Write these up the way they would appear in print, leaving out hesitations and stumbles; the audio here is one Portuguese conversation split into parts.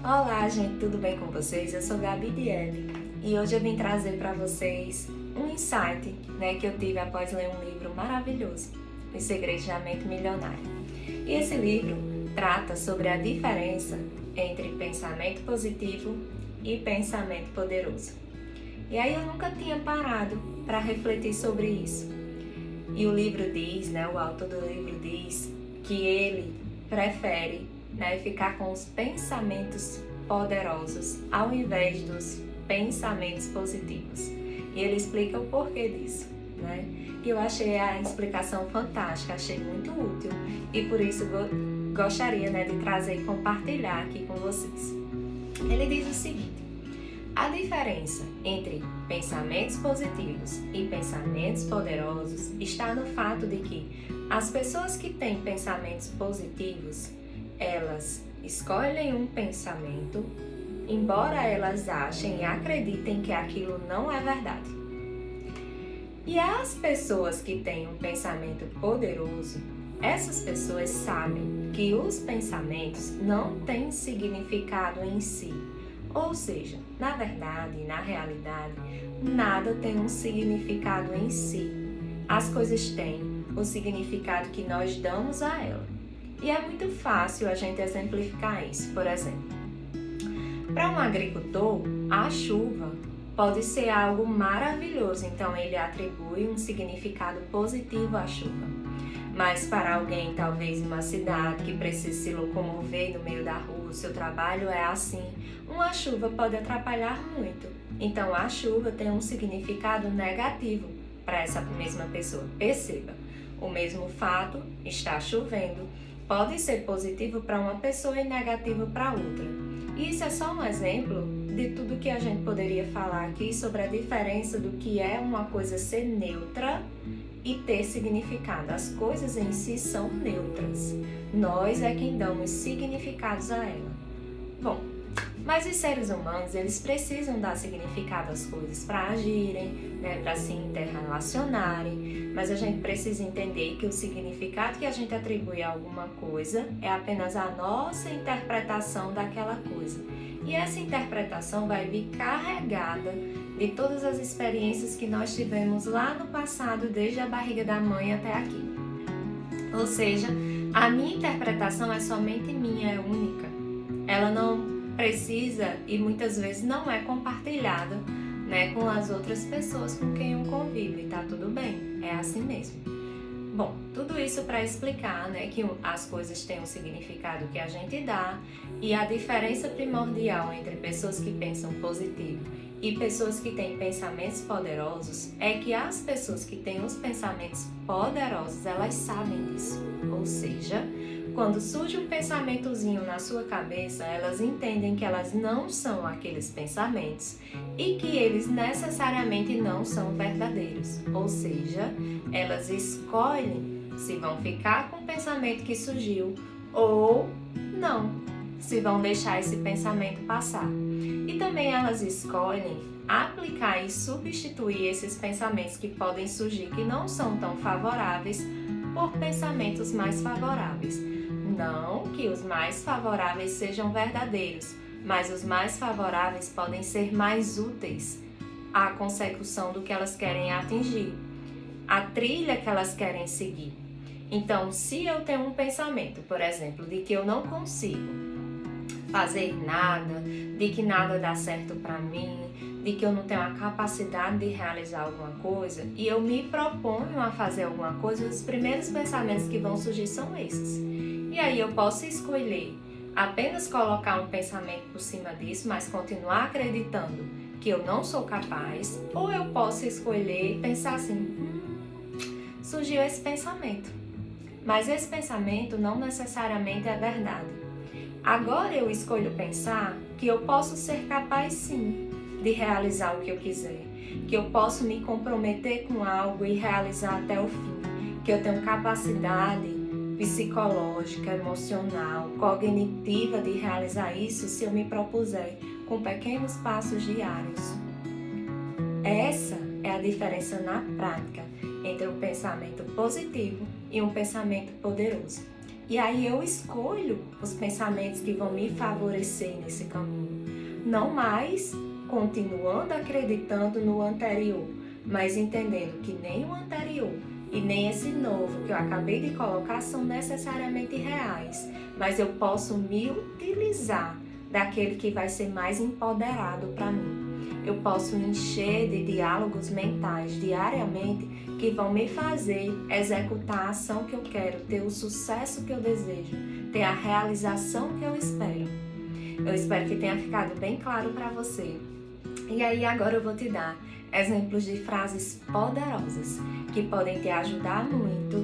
Olá, gente, tudo bem com vocês? Eu sou Gabi Diele e hoje eu vim trazer para vocês um insight, que eu tive após ler um livro maravilhoso, Os Segredos da Mente Milionária. E esse livro trata sobre a diferença entre pensamento positivo e pensamento poderoso. E aí eu nunca tinha parado para refletir sobre isso. E o livro diz, o autor do livro diz que ele prefere ficar com os pensamentos poderosos ao invés dos pensamentos positivos. E ele explica o porquê disso, E eu achei a explicação fantástica, achei muito útil e por isso gostaria de trazer e compartilhar aqui com vocês. Ele diz o seguinte: a diferença entre pensamentos positivos e pensamentos poderosos está no fato de que as pessoas que têm pensamentos positivos, elas escolhem um pensamento, embora elas achem e acreditem que aquilo não é verdade. E as pessoas que têm um pensamento poderoso, essas pessoas sabem que os pensamentos não têm significado em si. Ou seja, na verdade, na realidade, nada tem um significado em si. As coisas têm o significado que nós damos a ela. E é muito fácil a gente exemplificar isso. Por exemplo, para um agricultor, a chuva pode ser algo maravilhoso, então ele atribui um significado positivo à chuva. Mas para alguém, talvez em uma cidade que precisa se locomover no meio da rua, o seu trabalho é assim, uma chuva pode atrapalhar muito. Então a chuva tem um significado negativo para essa mesma pessoa. Perceba, o mesmo fato, está chovendo, pode ser positivo para uma pessoa e negativo para outra. E isso é só um exemplo de tudo que a gente poderia falar aqui sobre a diferença do que é uma coisa ser neutra e ter significado. As coisas em si são neutras. Nós é quem damos significados a ela. Bom, mas os seres humanos, eles precisam dar significado às coisas para agirem, para se interrelacionarem, mas a gente precisa entender que o significado que a gente atribui a alguma coisa é apenas a nossa interpretação daquela coisa. E essa interpretação vai vir carregada de todas as experiências que nós tivemos lá no passado, desde a barriga da mãe até aqui. Ou seja, a minha interpretação é somente minha, é única. Ela não precisa e muitas vezes não é compartilhada com as outras pessoas com quem eu convivo, e tá tudo bem, é assim mesmo. Bom, tudo isso para explicar que as coisas têm um significado que a gente dá, e a diferença primordial entre pessoas que pensam positivo e pessoas que têm pensamentos poderosos é que as pessoas que têm os pensamentos poderosos, elas sabem disso. Ou seja, quando surge um pensamentozinho na sua cabeça, elas entendem que elas não são aqueles pensamentos e que eles necessariamente não são verdadeiros. Ou seja, elas escolhem se vão ficar com o pensamento que surgiu ou não, se vão deixar esse pensamento passar. E também elas escolhem aplicar e substituir esses pensamentos que podem surgir que não são tão favoráveis por pensamentos mais favoráveis. Não que os mais favoráveis sejam verdadeiros, mas os mais favoráveis podem ser mais úteis à consecução do que elas querem atingir, a trilha que elas querem seguir. Então, se eu tenho um pensamento, por exemplo, de que eu não consigo fazer nada, de que nada dá certo para mim, de que eu não tenho a capacidade de realizar alguma coisa, e eu me proponho a fazer alguma coisa, os primeiros pensamentos que vão surgir são esses. E aí eu posso escolher apenas colocar um pensamento por cima disso, mas continuar acreditando que eu não sou capaz, ou eu posso escolher pensar assim, surgiu esse pensamento, mas esse pensamento não necessariamente é verdade. Agora eu escolho pensar que eu posso ser capaz sim de realizar o que eu quiser, que eu posso me comprometer com algo e realizar até o fim, que eu tenho capacidade psicológica, emocional, cognitiva de realizar isso se eu me propuser com pequenos passos diários. Essa é a diferença na prática entre um pensamento positivo e um pensamento poderoso. E aí eu escolho os pensamentos que vão me favorecer nesse caminho. Não mais continuando acreditando no anterior, mas entendendo que nem o anterior e nem esse novo que eu acabei de colocar são necessariamente reais, mas eu posso me utilizar daquele que vai ser mais empoderado para mim. Eu posso me encher de diálogos mentais diariamente que vão me fazer executar a ação que eu quero, ter o sucesso que eu desejo, ter a realização que eu espero. Eu espero que tenha ficado bem claro para você. E aí agora eu vou te dar exemplos de frases poderosas que podem te ajudar muito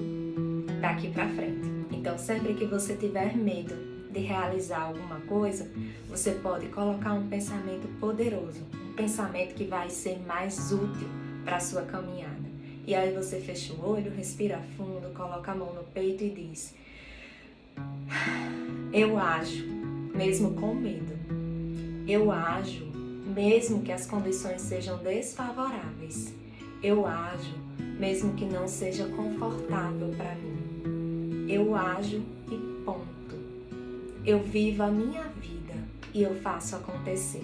daqui para frente. Então, sempre que você tiver medo de realizar alguma coisa, você pode colocar um pensamento poderoso, um pensamento que vai ser mais útil para a sua caminhada. E aí você fecha o olho, respira fundo, coloca a mão no peito e diz: eu ajo mesmo com medo. Eu ajo mesmo que as condições sejam desfavoráveis. Eu ajo mesmo que não seja confortável para mim. Eu ajo e ponto. Eu vivo a minha vida e eu faço acontecer.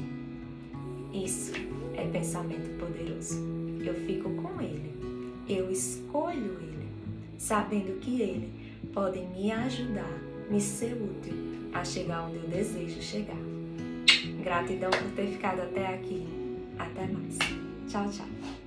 Isso é pensamento poderoso. Eu fico com ele. Eu escolho ele, sabendo que ele pode me ajudar, me ser útil a chegar onde eu desejo chegar. Gratidão por ter ficado até aqui. Até mais. Tchau, tchau.